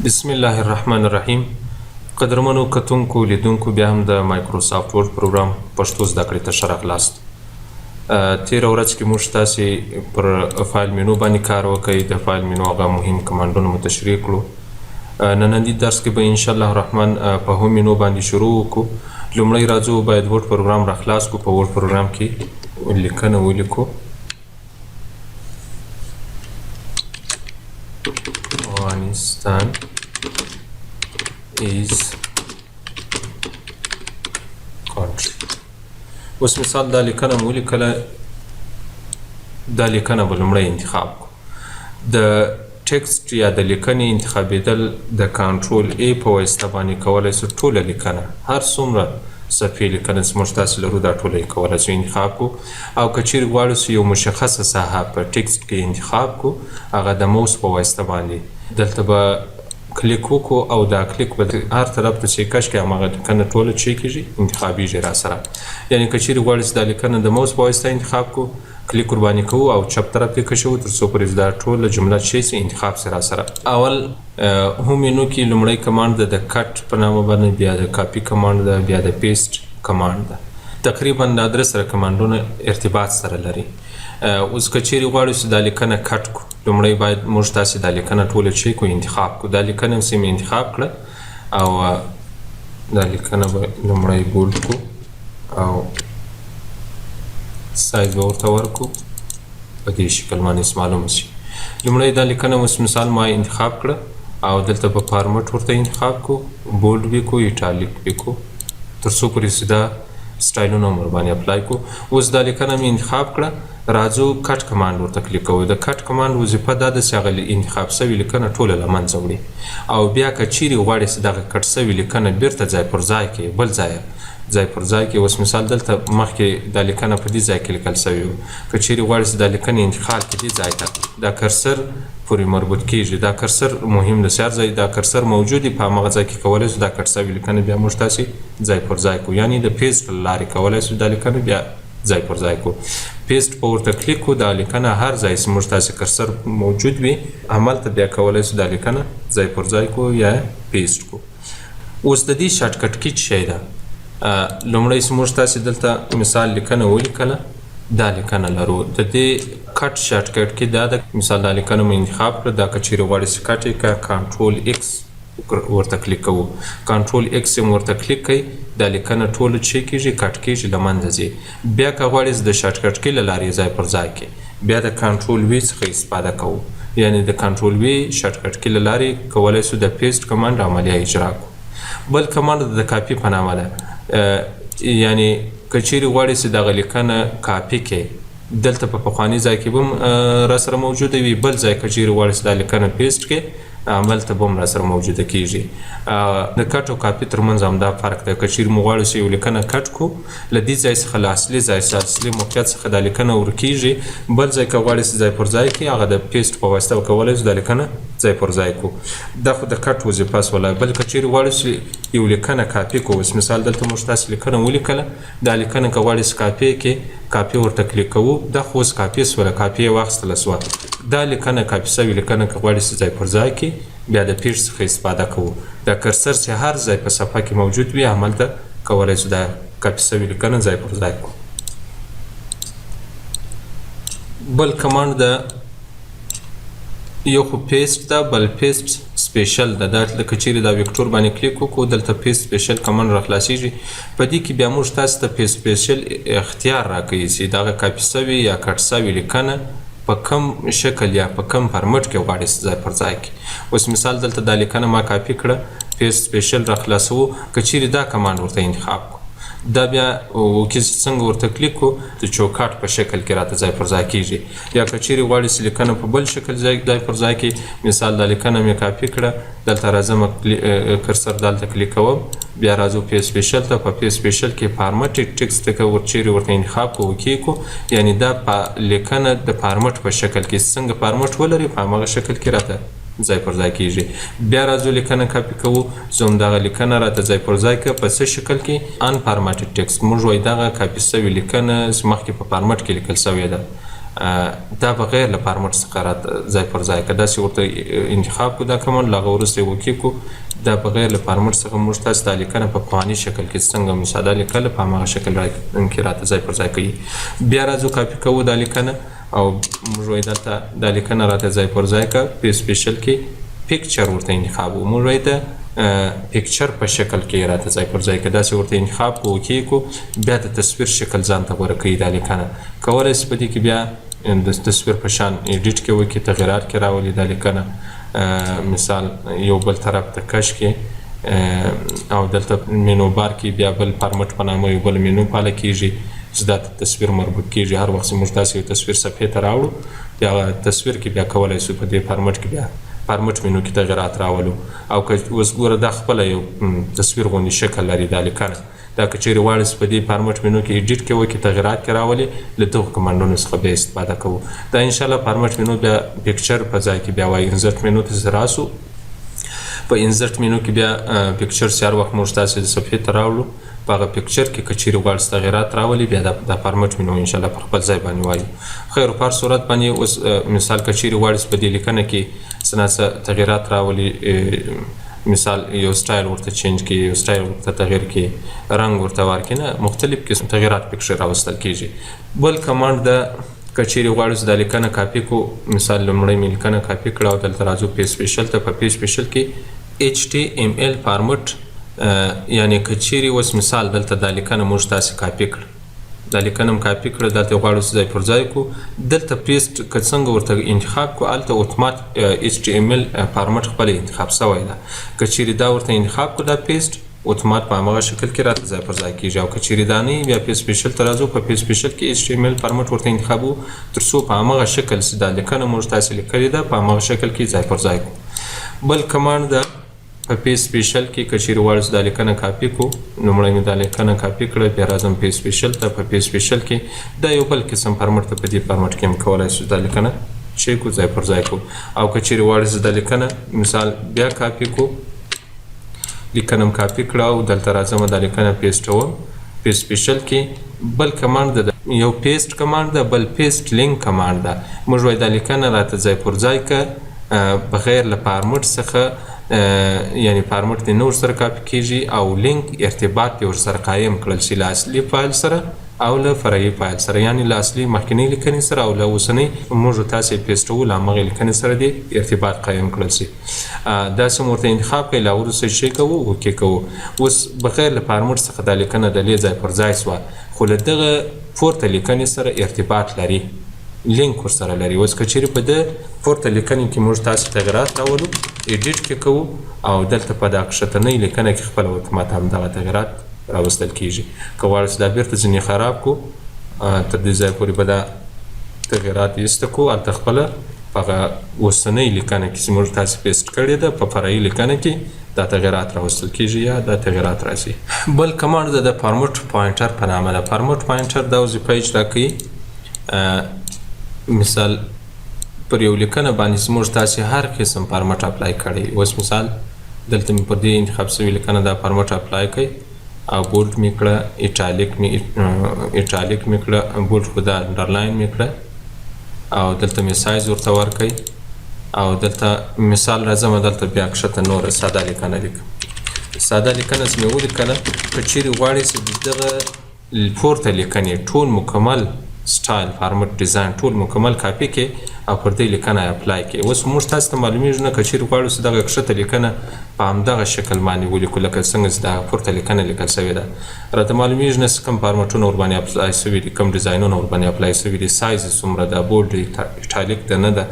بسم الله الرحمن الرحیم. قدرمنو کتونکو لیدونکو بیا هم د مایکروسافت ورډ پروګرام پښتو زده کړې ته ښه راغلاست. تېره ورځ کې موږ تاسې پر فایل مینو باندې کار وکړئ. د فایل مینو هغه مهم کمانډونه مو تشریح کړو. ننني درس کې به انشاءالله الرحمن په هوم مینو باندې شروع وکړو. لومړی راځو باید ورډ پروګرام راخلاص کړو. په ورډ پروګرام کې لیکنه ولیکو. افغانستان is country. اوس مثال دا لیکنه مو ولیکله. دا لیکنه به لومړی انتخاب کړو. د ټکسټ یا د لیکنې انتخابېدل د کنټرول ای په واسطه باندې کولی سو ټوله لیکنه هر څومره صفحې لیکنه چې موږ تاسې لرو دا ټوله یې کولی سو انتخاب کړو. او که چیرې غواړو چې یو مشخصه ساحه په ټکسټ کې انتخاب کړو هغه د موس په واسطه باندې دلته به کلیک وکړو او دا کلیک به هر طرف ته چې کش کړي هماغه لیکنه ټوله چې کېږي انتخابېږي را سره. یعنې که چیرې غواړئ چې دا لیکنه د موس په واسطه انتخاب کړو کلیک ورباندې کوو او چپ طرف ته کشوو تر څو پورې دا ټوله جمله چې انتخاب سي را سره. اول هوم مینو کې لومړی کمانډ د کټ په نامه باندې، بیا د کاپي کمانډ ده، بیا د پیسټ کمانډ ده. تقریبا دا درې سره کمانډونه ارتباط سره لري. اوس که چیرې غواړو چې دا لیکنه کټ کړو لومړی باید موږ تاسې دا لیکنه ټوله چې کړو انتخاب کړو. دا لیکنه چې مې انتخاب کړه او دا لیکنه به لومړی بولډ کړو او سایز به ورته ورکړو په دې شکل باندې معلومه شي. لومړی دا لیکنه اوس مثال ما انتخاب کړه او دلته به فارمټ ورته انتخاب کړو، بولډ به کړو، ایټالیک به کړو تر څو پورې چې دا سټایلونه هم ورباندې اپلای کړو. اوس دا لیکنه مې انتخاب کړه. راځو کټ کمانډ ورته کلیک کوو. د کټ کمانډ وظیفه دا ده چې هغه انتخاب سوي لیکنه ټوله له منځه وړي. او بیا که چیرې غواړې چې دغه کټ سوي لیکنه بیرته ځای پر ځای کړي، بل ځای پر ځای کې. اوس مثال دلته مخکې دا لیکنه په دې ځای کې لیکل سوي وو. که چیرې غواړې چې دا لیکنه انتقال کړي دې ځای ته، دا کرسر پورې مربوط کیږي. دا کرسر مهم ده چې هر ځای دا کرسر موجود وي په هماغه ځای کې کولی شو دا کټ سوي لیکنه بیا موږ تاسې ځای پر ځای کړو. یعنې د پیسټ له لارې کولی شو دا لیکنه بیا ځای پر ځای کړو. پیسټ په ورته کلیک کړو. دا لیکنه هر ځای چې موږ تاسې کرسر موجود وي هملته بیا کولی شو دا لیکنه ځای پر ځای کړو یا پیسټ کړو. اوس د دې شارټکټ کې څه شی ده؟ لومړی چې موږ تاسې دلته مثال لیکنه ولیکله، دا لیکنه لرو. د دې کټ شارټکټ کې دا د مثال دا لیکنه مو انتخاب کړه. دا که چیرې غواړئ چې کټ یې کړه کنټرول ایکس ورته کلیک کوو. کنټرول ایکس یې ورته کلیک کوئ دا لیکنه ټوله چې کېږي کټ کېږي له منځه ځي. بیا که غواړئ چې د شارټکټ کې له لارې ځای پر ځای کې بیا د کنټرول وی څخه استفاده کوو. یعنې د کنټرول وی شارټکټ کې له لارې کولی شو د پیسټ کمانډ عملیه اجرا کړو. بل کمانډ د کاپي په نامه ده. یعنې که چیرې غواړئ چې دغه لیکنه کاپي کړئ دلته په پخواني ځای کې به هم را سره موجوده وي، بل ځای که چیرې غواړئ چې دا لیکنه پیسټ کړئ هملته به هم را سره موجوده کیږي. د کټ او کاپي ترمنځ همدا فرق دی. که چیرې موږ غواړو چې یو لیکنه کټ کړو له دې ځای څخه له اصلي ځای څخه اصلي موقعیت څخه دا لیکنه ورکیږي، بل ځای که غواړئ چې ځای پر ځای کړي هغه د پیسټ په واسطه به کولی شو دا لیکنه ځای پر ځای کړو. دا خو د کټ وظیفه شوله. بل که چیرې غواړو چې یو لیکنه کاپي کړو، اوس مثال دلته موږ تاسې لیکنه ولیکله. دا لیکنه که غواړئ چې کاپي کړئ کاپي ورته کلیک کوو. دا خو اوس کاپي شوله، کاپي یې واخیستله شوه. دا لیکنه کاپي سوې لیکنه که غواړئ چې ځای پر ځای کړي بیا د پیسټ څخه استفاده کوو. دا کرسر چې هر ځای په صفحه کې موجود وي هملته کولی شو دا کاپي سوې لیکنه ځای پر ځای کړو. بل کمانډ ده یو خو پیسټ ده، بل پیسټ سپیشل ده. دا لکه چیرې دا ویکټور باندې کلیک وکړو دلته پیسټ سپیشل کمانډ راخلاصیږي. په دې کې بیا موږ تاسو ته پیسټ سپیشل اختیار راکوي چې دغه کاپي سوې یا کټ سوې لیکنه په کم شکل یا په کم فارمټ کې غواړئ چې ځای پر ځای کړي. اوس مثال دلته دا لیکنه ما کاپي کړه، پیسټ سپیشل راخلاصوو. که چیرې دا کمانډ ورته انتخاب کړو دا بیا وکیل څنګه ورته کلیک کړو د چوکاټ په شکل کې راته ځای پر ځای کېږي. یا که چیرې غواړئ چې لیکنه په بل شکل ځای پر ځای کې مثال دا لیکنه مې کاپي کړه دلته راځم کرسر دلته کلیک کوم بیا راځو پیسټ سپیشل ته. په پیسټ سپیشل کې فارمټ ټکسټ که چیرې ورته انتخاب کړو اوکې کړو یعنې دا لیکنه د فارمټ په شکل کې څنګه فارمټ ولري په هماغه شکل کې راته ځای پر ځای کیږي. بیا راځو لیکنه کاپي کوو. زه همدغه لیکنه راته ځای پر ځای کړه په څه شکل کې ان فارمټډ ټکسټ. موږ وایو دغه کاپي سوې لیکنه مخکې په فارمټ کې لیکل سوې ده دا بغیر له فارمټ څخه راته ځای پر ځای که داسې ورته انتخاب کړو دا کمانډ له هغه وروسته یې اوکې کړو دا بغیر له فارمټ څخه موږ تاسو دا لیکنه په پخواني شکل کې څنګه مو ساده لیکله په هماغه شکل کې راته ځای پر ځای کوي. بیا راځو کاپي کوو دا لیکنه او موږ وایو دلته دا لیکنه راته ځای پر ځای کړه په سپیشل کې پیکچر ورته انتخاب وو موږ وایو د پیکچر په شکل کې راته ځای پر ځای کړه داسې ورته انتخاب کړو اوکې کړو بیا د تصویر شکل ځان ته غوره کوي دا لیکنه کولی شي په دې کې بیا د تصویر په شان ایډیټ کې وکړي تغیرات کې راولي دا لیکنه مثال یو بل طرف ته کش کې او دلته مینو بار کې بیا بل فارمټ په نامه یو بل مینو پاله کېږي چې دا تصویر مربوط کېږي هر وخت چې موږ داسې یو تصویر صفحې ته راوړو بیا تصویر کې بیا کولی شو په دې فارمټ کې بیا فارمټ مینو کې تغیرات راولو او که اوس ګوره دا خپله یو تصویر غوندې شکل لري دا لیکنه دا که چیرې غواړئ په دې فارمټ مینو کې ایډیټ کې وکړي تغیرات کې راولي له دغو کمانډونو څخه بیا استفاده کوو دا انشاءالله فارمټ مینو بیا پیکچر په ځای کې بیا وایي انزرټ مینو ته راسو په انزرټ مینو کې بیا پیکچر چې هر وخت موږ تاسې د صفحې ته راوړو په هغه پیکچر کې که چیرې غواړئ تغیرات راولي بیا دا فارمټ مینو انشاءالله په خپل ځای باندې وایو خیر په هر صورت باندې اوس مثال که چیرې غواړئ په دې لیکنه کې څه ناڅه تغیرات راولي مثال یو سټایل ورته چینج کړي یو سټایل ورته تغییر کړي رنګ ورته ورکړي نه مختلف قسم تغیرات پکښې راوستل کېږي بل کمانډ د که چیرې غواړو چې دا لیکنه کاپي کړو مثال لومړی مې لیکنه کاپي کړه او دلته راځو پیج سپیشل ته په پیج سپیشل کې HTML فارمټ یعنې که چیرې اوس مثال دلته دا لیکنه موږ تاسې کاپي کړه دا لیکنه هم کاپي کړه دلته غواړو چې ځای پر ځای کړو دلته پیسټ که څنګه ورته انتخاب کړو هلته اتومات HTML فارمټ خپله انتخاب سوی ده که چیرې دا ورته انتخاب کړو دا پیسټ اتومات په همغه شکل کې راته ځای پر ځای کېږي او که چیرې دا نه بیا پیج سپیشل ته راځو په پیج سپیشل کې HTML فارمټ ورته انتخابو تر څو په همغه شکل چې دا لیکنه موږ تاسې لیکلې ده په همغه شکل کې ځای پر ځای کړو بل کمانډ ده په پیج سپیشل کې که چیرې غواړو چې دا لیکنه کاپي کړو لومړی مې دا لیکنه کاپي کړه بیا راځم پیج سپیشل ته په پیج سپیشل کې دا یو بل قسم فارمټ ته په دې فارمټ کې هم کولی شو دا لیکنه چې کړو ځای پر ځای کړو او که چیرې غواړئ چې دا لیکنه مثال بیا کاپي کړو لیکنه هم کاپي کړه او دلته راځم دا لیکنه پیسټوم پیج سپیشل کې بل کمانډ ده یو پیسټ کمانډ ده بل پیسټ لینک کمانډ ده موږ وایو دا لیکنه راته ځای پر ځای که بغیر له فارمټ څخه یعنی فارمټ دې نه ورسره کاپي کېږي او لینک ارتباط دې ورسره قایم کړل شي له اصلي فایل سره او له فرعي فایل سره یعنی له اصلي مخکینۍ لیکنې سره او له اوسنۍ موږ تاسې پیسټوو له همغې لیکنې سره دې ارتباط قایم کړل شي داسې مو ورته انتخاب کوئ له هغه وروسته شی کوو اوکې کوو اوس بغیر له فارمټ څخه دا لیکنه د لې ځای پر ځای سوه خو له دغه پورته لیکنې سره ارتباط لري لینک ورسره لري اوس که چیرې په د پورته لیکنې کې موږ تاسې تغیرات راولو ایډیټ کې کوو او دلته په دا کښتنۍ لیکنه کې خپله اتومات همدغه تغیرات راوستل کېږي که غواړو چې دا بیرته ځینې خراب کړو تر دې ځایه پورې به دا تغیرات ایسته کړو هلته خپله په هغه اوسنۍ لیکنه کې چې موږ تاسې پیسټ کړې ده په فرعي لیکنه کې دا تغیرات راوستل کېږي یا دا تغیرات راځي بل کمانډ د فارمټ پوینټر په نامه ده فارمټ پوینټر دا وظیفه اجرا کوي مثال پر یو لیکنه باندې چې موږ تاسې هر قسم فارمټ اپلای کړی اوس مثال دلته مې پر دې انتخاب شوې لیکنه دا فارمټ اپلای کړئ او بولډ مې کړه ایټالیک مې کړه بولډ خو دا انډرلاین مې کړه او دلته مې سایز ورته ورکړئ او دلته مثال راځم دلته بیا کښته نوره ساده لیکنه لیکم ساده لیکنه چې مې ولیکله که چیرې غواړئ چې دغه پورته لیکنې ټول مکمل سټایل فارمټ ډیزاین ټول مکمل کاپي کې او پر دې لیکنه اپلای کې اوس موږ تاسو ته معلومیږي نه که چیرې غواړو چې دغه کښته لیکنه په همدغه شکل باندې ولیکو لکه څنګه چې دا پورته لیکنه لیکل سوې ده راته معلومیږي نه چې کوم فارمټونه ورباندې اپلای سوي دي کوم ډیزاینونه ورباندې اپلای سوي دي سایز یې څومره ده بولډ ایټالیک ده نه ده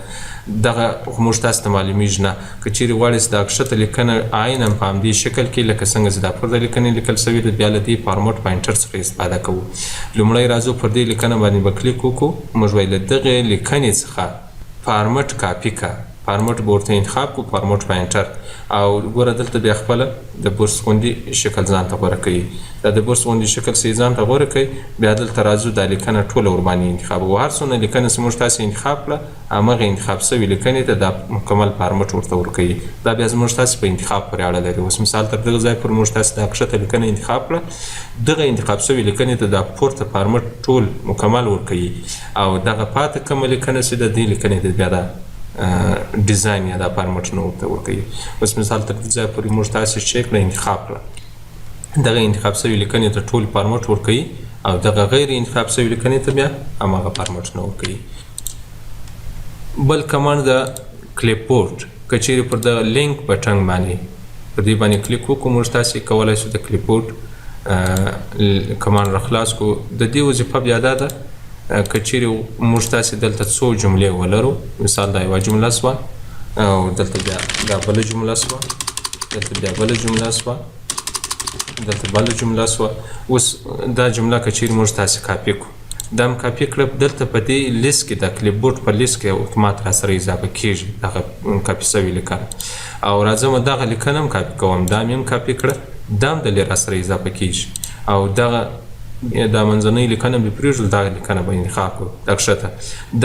دغه موږ تاسو ته معلومیږي نه که چیرې غواړئ چې دا کښته لیکنه عینا په همدې شکل کې لکه څنګه چې دا پورته لیکنې لیکل سوي ده بیا له دې فارمټ پوینټر څخه استفاده کوو لومړی راځو پر دې لیکنه باندې به کلیک وکړو موږ وایو له دغې لیکنې څخه فارمټ کاپي که فارمټ به ورته انتخاب کو فارمټ په انټر او ګوره دلته بیا خپله د برس غوندې شکل ځان ته غوره کوي دا د برس غوندې شکل چې ځان ته غوره کوي بیا دلته راځو دا لیکنه ټوله ورباندې انتخابوو هر څومره لیکنه چې موږ تاسې انتخاب کړه همغه انتخاب سوي لیکنې ته دا مکمل فارمټ ورته ورکوي دا بیا زموږ تاسې په انتخاب پورې اړه لري اوس مثال تر دغه ځای پورې موږ تاسې دا کښته لیکنه انتخاب کړه دغه انتخاب سوي لیکنې ته دا پورته فارمټ ټول مکمل ورکوي او دغه پاتې کومه لیکنه چې د دې لیکنې ته بیا دا ډیزاین یا دا فارمټ نه ورته ورکوي اوس مثال تر دې ځای پورې موږ تاسې چک کړه انتخاب کړه دغه انتخاب سوي لیکنې ته ټول فارمټ ورکوي او دغه غیر انتخاب سوي لیکنې ته بیا هماغه فارمټ نه ورکوي بل کمانډ د کلیپبورډ که چیرې پر دغه لینک بټن باندې په دې باندې کلیک وکړو موږ تاسې کولی شو د کلیپبورډ کمانډ راخلاص کړو د دې وظیفه بیا دا ده که چیرې موږ تاسې دلته څو جملې ولرو مثال دا یوه جمله سوه او دلته بیا دا بله جمله سوه دلته بیا بله جمله سوه دلته بله جمله سوه اوس دا جمله که چیرې موږ تاسې کاپي کړو دا هم کاپي کړه دلته په دې لیست کې د کلیپبورډ په لیست کې اتومات را سره اضافه کېږي دغه کاپي سوي لیکنه او راځم دغه لیکنه هم کاپي کوم دا مې هم کاپي کړه دا هم دلې را سره اضافه کېږي او دغه دا منځنۍ لیکنه مې پرېږدو دغه لیکنه به انتخاب کړو دا کښته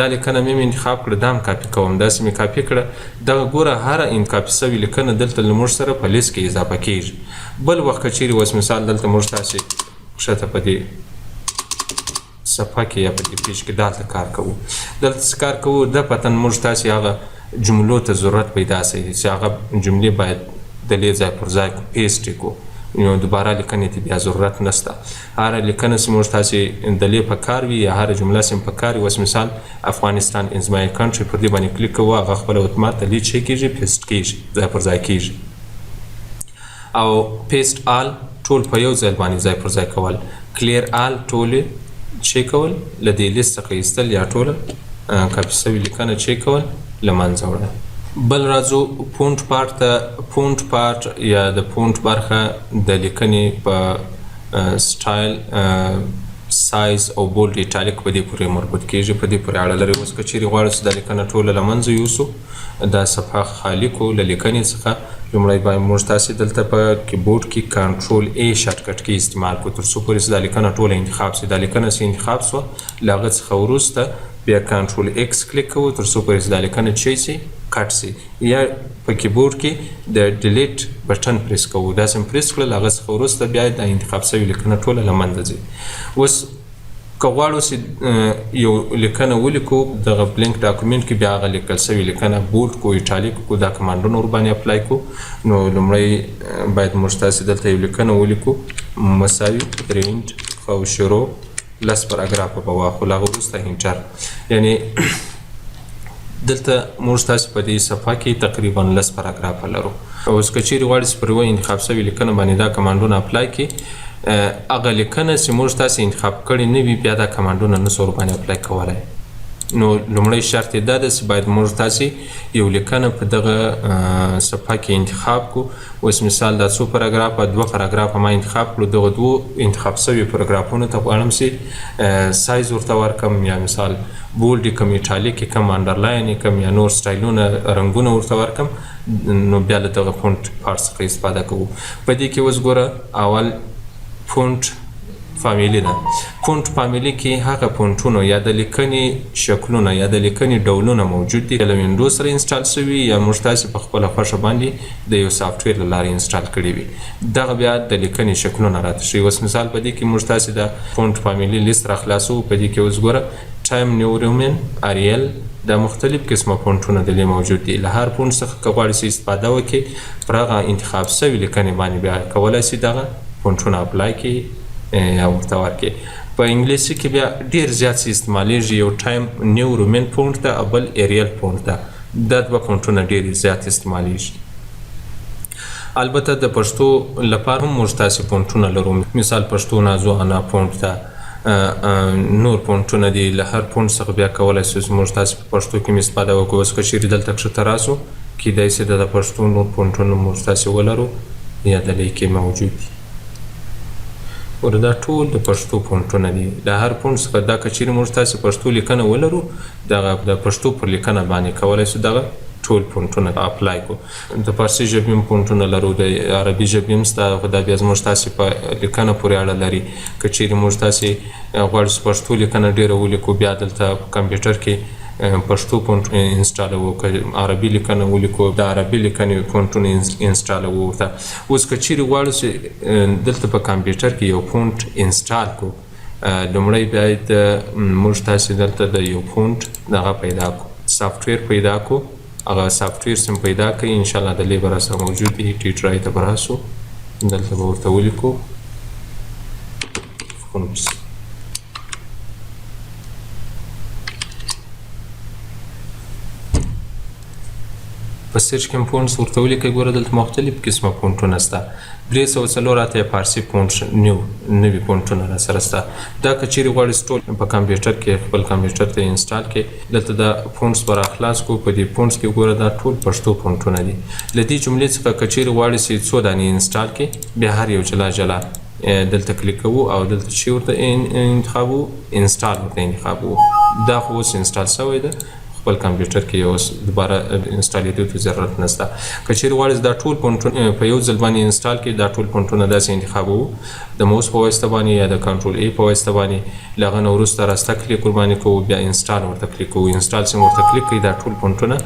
دا لیکنه مې انتخاب کړه دا هم کاپي کوم داسې مې کاپي کړه دغه ګوره هره کاپي سوي لیکنه دلته له موږ سره په لیست کې اضافه کېږي بل وخت که چیرې اوس مثال دلته موږ تاسې کښته په دې صفحه کې یا په دې پیج کې دلته کار کوو دلته څه کار کوو د پتن موږ تاسې هغه جملو ته ضرورت پیدا سي چې هغه جملې باید د دې ځای پر ځای کو پیسټ کړو نو دوباره لیکنې ته بیا ضرورت نشته هره لیکنه چې موږ تاسې د دې په کار وي یا هره جمله چې په کار وي اوس مثال افغانستان از مای کنټري پر دې باندې کلیک کوو هغه خپله اتومات د لیک شی کېږي پیسټ کېږي ځای پر ځای کېږي او پیسټ آل ټول په یو ځای باندې ځای پر ځای کول کلیر آل ټولې چی کول له دې لیست څخه ایستل یا ټوله کاپي سوي لیکنه چی کول له منځه وړل بل راځو فونټ پارت ته فونټ پارت یا د فونټ برخه د لیکنې په سټایل سایز او بولډ ایټالیک په دې پورې مربوط کېږي په دې پورې اړه لري اوس که چیرې غواړو چې دا لیکنه ټوله له منځه یوسو دا صفحه خالي کړو له لیکنې څخه لومړی باید موږ تاسې دلته په کیبورډ کې کنټرول ای شارټکټ کې استعمال کړو تر څو پورې چې دا لیکنه ټوله انتخاب شي دا لیکنه چې انتخاب شوه له هغه څخه وروسته بیا کنټرول ایکس کلیک کوو تر څو پورې چې دا لیکنه چی شي کټ شي یا په کیبورډ کې د ډیلیټ بټن پریس کوو داسې هم پریس کړل هغه څخه وروسته بیا د انتخاب شوي لیکنه ټوله له منځه ځي اوس که غواړو چې یو لیکنه ولیکو دغه بلینک ډاکومنټ کې بیا هغه لیکل شوي لیکنه بولډ کو ایټالیک کو دا کمانډونه ورباندې اپلای کو نو لومړی باید موږ تاسې دلته یو لیکنه ولیکو مساوي پرینټ او شروع لس پاراګرافه به واخلو له هغه وروسته انټر یعنې دلته موږ تاسې په دې صفحه کې تقریبا لس پاراګرافه لرو اوس که چیرې غواړئ چې پر یوه انتخاب شوي لیکنه باندې دا کمانډونه اپلای کړي هغه لیکنه چې موږ تاسې انتخاب کړې نه وي بیا دا کمانډونه نسو ورباندې اپلای کولی نو لومړی شرط یې دا ده چې باید موږ تاسې یو لیکنه په دغه صفحه کې انتخاب کړو اوس مثال دا څو پاراګرافه دوه پاراګرافه ما انتخاب کړو دغه دوه انتخاب شوي پاراګرافونو ته غواړم چې سایز ورته ورکړم یا مثال بولډ یې کم ایټالیک یې کم انډرلاین یې کم یا نور سټایلونه رنګونه ورته ورکړم نو بیا له دغه فونټ پارت څخه استفاده کوو په دې کې اوس ګوره اول فونټ فامیلی ده فونټ فامیلی کې هغه فونټونه یا د لیکنې شکلونه یا د لیکنې ډولونه موجود دي له وینډو سره انسټال شوي یا موږ تاسې په خپله خوښه باندې د یو سافټویر له لارې انسټال کړي وي دغه بیا د لیکنې شکلونه راته ښیي اوس مثال په دې کې موږ تاسې د فونټ فامیلی لیست راخلاصوو په دې کې اوس ګوره ټایم نیو رومن اریل دا مختلف قسمه فونټونه دلې موجود دي له هر فونټ څخه که غواړئ چې استفاده وکړئ پر هغه انتخاب شوي لیکنې باندې بیا کولی شئ دغه فونټونه اپلای کړئ یا ورته ورکړئ په انګلیسي کې بیا ډېر زیات څه استعمالیږي یو ټایم نیو رومن فونټ ده او بل ایریل فونټ ده دا دوه فونټونه ډېر زیات استعمالیږي البته د پښتو لپاره هم موږ تاسې فونټونه لرو مثال پښتو نازو انا فونټ ده نور فونټونه دي له هر فونټ څخه بیا کولی شو چې موږ تاسې په پښتو کې هم استفاده وکړو اوس که چیرې دلته کښته راسو کیدای شي د پښتو نور فونټونه موږ تاسې ولرو یا دلې کې موجود دي دا ټول د پښتو فونټونه دي د هر فونټ څخه دا که چیرې موږ تاسې پښتو لیکنه ولرو دغه د پښتو پر لیکنه باندې کولی شو دغه ټول فونټونه اپلای کو. د فارسي ژبې هم فونټونه لرو، د عربي ژبې هم شته، خو دا بیا زموږ تاسې په لیکنه پورې اړه لري. که چیرې موږ تاسې غواړو چې پښتو لیکنه ډېره ولیکو، بیا دلته په کمپیوټر کې پښتو فونټ انسټالوو. که عربي لیکنه ولیکو، د عربي لیکنې فونټونه انسټالوو ورته. اوس که چیرې غواړو چې دلته په کمپیوټر کې یو فونټ انسټال کو، لومړی باید موږ تاسې دلته د یو فونټ دغه پیدا کو، سافټویر پیدا کو. هغه سافټویر سم پیدا کړئ، انشاءالله د لیبر سره موجود دی. ټي ټرای ته به راسو، دلته به ورته ولیکو فونټس. په سرچ کې هم فونټس ورته ولیکئ. ګوره دلته مختلف قسمه فونټونه شته. 304 اتیا فارسي فونټ نوي فونټونه را سره شته. دا که چیرې غواړئ ټول په کمپیوټر کې خپل کمپیوټر ته انسټال کړئ، دلته دا فونټس به راخلاص کړو. په دې فونټس کې ګوره دا ټول پښتو فونټونه دي. له دې جملې څخه که چیرې غواړئ چې څو دانې انسټال کړئ، بیا هر یو جلا جلا دلته کلیک کوو او دلته چې ورته انتخابو، انسټال ورته انتخابو. دا خو اوس انسټال شوی ده، خپل کمپیوټر کې اوس دوباره انسټالیدو ته ضرورت نشته. که چیرې غواړئ دا ټول فونټونه په یو ځل باندې انسټال کړئ، دا ټول فونټونه داسې انتخابوو د موس په واسطه باندې یا د کنټرول ای په واسطه باندې. له هغه نه وروسته راسته کلیک ورباندې کوو، بیا انسټال ورته کلیک کوو. انسټال چې ورته کلیک کړئ، دا ټول فونټونه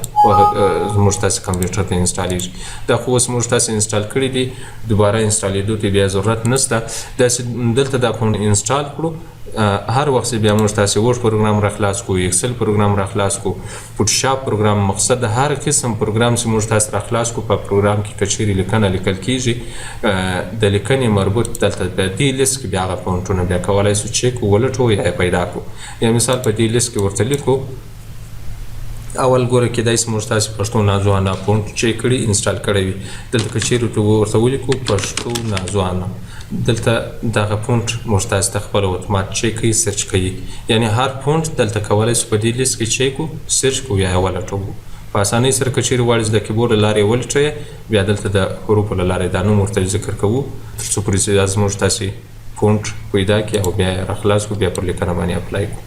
زموږ تاسې کمپیوټر ته انسټالیږي. دا خو اوس موږ تاسې انسټال کړي دي، دوباره انسټالیدو ته بیا ضرورت نشته. داسې دلته دا فونټ انسټال کړو، هر وخت بیا موږ تاسې ورډ پروګرام را خلاص کو، ایکسل پروګرام را خلاص کو، فوټوشاپ پروګرام. مقصد د هر قسم پروګرام چې موږ تاسې را خلاص کو، په پروګرام کې که چیرې لیکنه لیکل کیږي، د لیکنې مربوط دلته په دې لیست کې بیا هغه فونټونه بیا کولی شو چیک ولټو یا پیدا کو. یا مثال په دې لیست کې ورته لیکو، اول ګوره کېدای شي موږ تاسې پښتو نازوانه فونټ چیک کړي، انسټال کړی وي. دلته که چیرې ورته ولیکو پښتو نازوانه، دلته دغه فونټ موږ تاسې ته خپله اتومات چیک کوي، سرچ کوي. یعنی هر فونټ دلته کولی شو په دې لیست کې چیک کړو، سرچ کړو یا یې ولټوو په اسانۍ سره. که چیرې غواړئ د کیبورډ له لارې ولټوئ، بیا دلته د حروفو له لارې دا نوم ورته ذکر کوو تر څو پورې چې دا زموږ تاسې فونټ پیدا کړي او بیا یې راخلاص کړو، بیا پر لیکنه باندې اپلای کړو.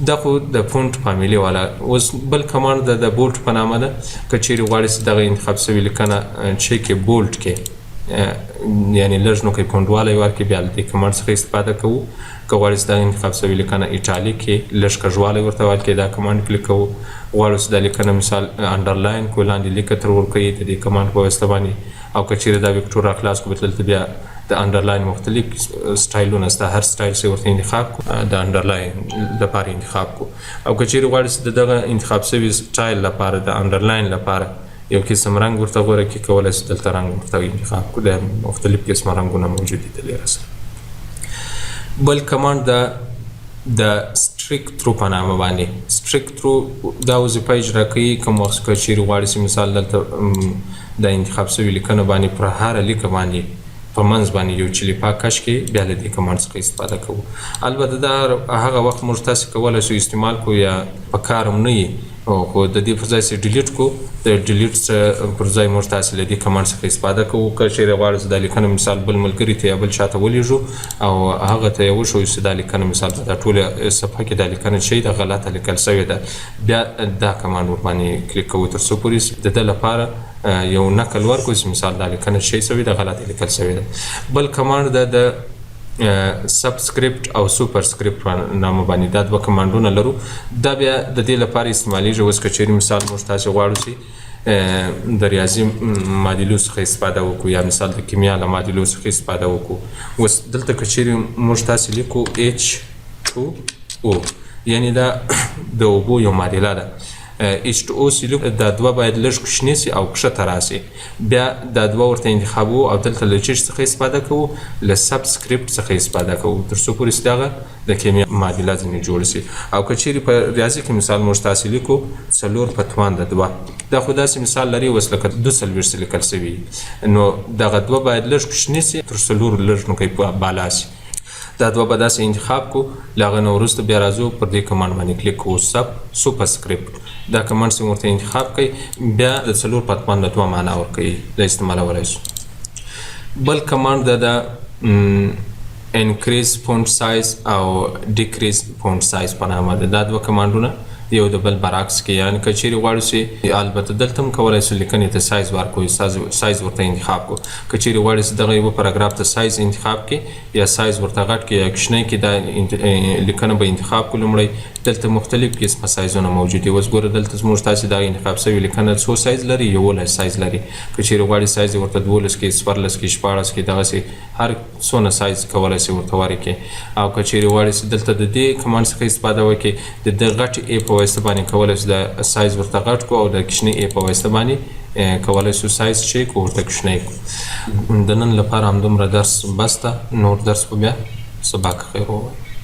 دا خو د فونټ فامیلي والا. اوس بل کمانډ د بولټ په نامه ده. که چیرې غواړئ چې دغه انتخاب شوې لیکنه چې کې بولټ کې یعنی لږ نو کې فونټوالی ورکړي، بیا له دې کمانډ څخه استفاده کوو. که غواړئ چې دغه انتخاب شوې لیکنه ایټالیک کې لږ کږوالی ورته ورکړي، دا کمانډ کلیک کوو. غواړو چې دا لیکنه مثال انډرلاین کو، لاندې لیکه تر ورکوي د دې کمانډ په واسطه باندې. او که چیرې دا ویکټور راخلاص کړو، دلته بیا د انډرلاین مختلف سټایلونه شته، هر سټایل چې ورته انتخاب کو د انډرلاین لپاره انتخاب کو. او که چیرې غواړئ چې د دغه انتخاب شوي سټایل لپاره د انډرلاین لپاره یو قسم رنګ ورته غوره کړي، کولی شئ دلته رنګ ورته انتخاب کو. د مختلف قسمه رنګونه موجود دي د لیره سره. بل کمانډ د سټریک ترو په نامه باندې. سټریک ترو دا وظیفه اجرا کوي کوم وخت که چیرې غواړئ چې مثال دلته د انتخاب شوي لیکنه باندې پر هره لیکه باندې په منځ باندې یو چلیپا کش کې، بیا له دې کمانډ څخه استفاده کوو. البته دا هغه وخت موږ تاسې کولی شو استعمال کو یا په کار هم نه وي، خو د دې پر ځای چې ډیلیټ کو، د ډیلیټ پر ځای موږ تاسې له دې کمانډ څخه استفاده کوو. که چیرې غواړئ چې دا لیکنه مثال بل ملګري ته یا بل چا ته ولیږو او هغه ته یې وښیو چې دا لیکنه مثال په دا ټوله صفحه کې دا لیکنه چې ده غلطه لیکل شوې ده، بیا دا کمانډ ورباندې کلیک کوو تر څو پورې د ده لپاره یو نقل ورکړو چې مثال دا لیکنه شی شوې ده، غلطه لیکل شوې ده. بل کمانډ ده د سبسکریپټ او سوپرسکریپټ په نامه باندې. دا دوه کمانډونه لرو. دا بیا د دې لپاره استعمالیږي. اوس که چیرې مثال موږ تاسې غواړو چې د ریاضي معادلو څخه استفاده وکړو یا مثال د کیمیا له معادلو څخه استفاده وکړو. اوس دلته که چیرې موږ تاسې لیکو H2O، یعنی دا د اوبو یو معادله ده. H2O چې لیکو دا دوه باید لږ کوچني سي او کښته راسي، بیا دا دوه ورته انتخابوو او دلته له چیش څخه استفاده کوو، له سبسکریپټ څخه استفاده کوو تر څو پورې چې دغه د کیمیا معادله ځینې جوړ سي. او که چیرې په ریاضي کې مثال موږ تاسې لیکو 4 په توان د 2، دا خو داسې مثال لري اوس لکه 42 لیکل سوي، نو دغه دوه باید لږ کوچني سي تر 4 لږ نو کوي بالا سي. دا دوه به داسې انتخاب کو. له هغه نه وروسته بیا راځو پر دې کمانډ باندې کلیک کوو سوپرسکریپټ. دا کمانډ چې ورته انتخاب کوي بیا د 4 په توان د 2 معنا ورکوي، دا استعمالولی شو. بل کمانډ د انکریز فونټ سایز او ډیکریز فونټ سایز په نامه ده. دا دوه کمانډونه یو د بل برعکس کې. یعنې که چیرې غواړو چې البته دلته هم کولی شو لیکنې ته سایز ورکړو، سایز ورته انتخاب کړو. که چیرې غواړې چې دغه یوه پاراګراف ته سایز انتخاب کړي یا سایز ورته غټ کړي یا کوچنی کړي، دا لیکنه به انتخاب کړو. لومړی دلته مختلف قسمه سایزونه موجود دي. اوس ګوره دلته زموږ تاسې دغه انتخاب شوې لیکنه څو سایز لري؟ 11 سایز لري. که چیرې غواړې سایز یې ورته 12 کې، 14 کې، 16 کې، دغسې هر څونه سایز کولی شي ورته ورکړي. او که چیرې غواړې چې دلته د دې کمانډ څخه استفاده وکړي، د دې غټ ای په واسطه باندې کولی شو د سایز ورته غټ کړو او د کوچني ای په واسطه باندې کولی شو سایز چې کړو ورته کوچنی کړو. د نن لپاره همدومره درس بس ده، نور درس به بیا سبا که خیر ووایو.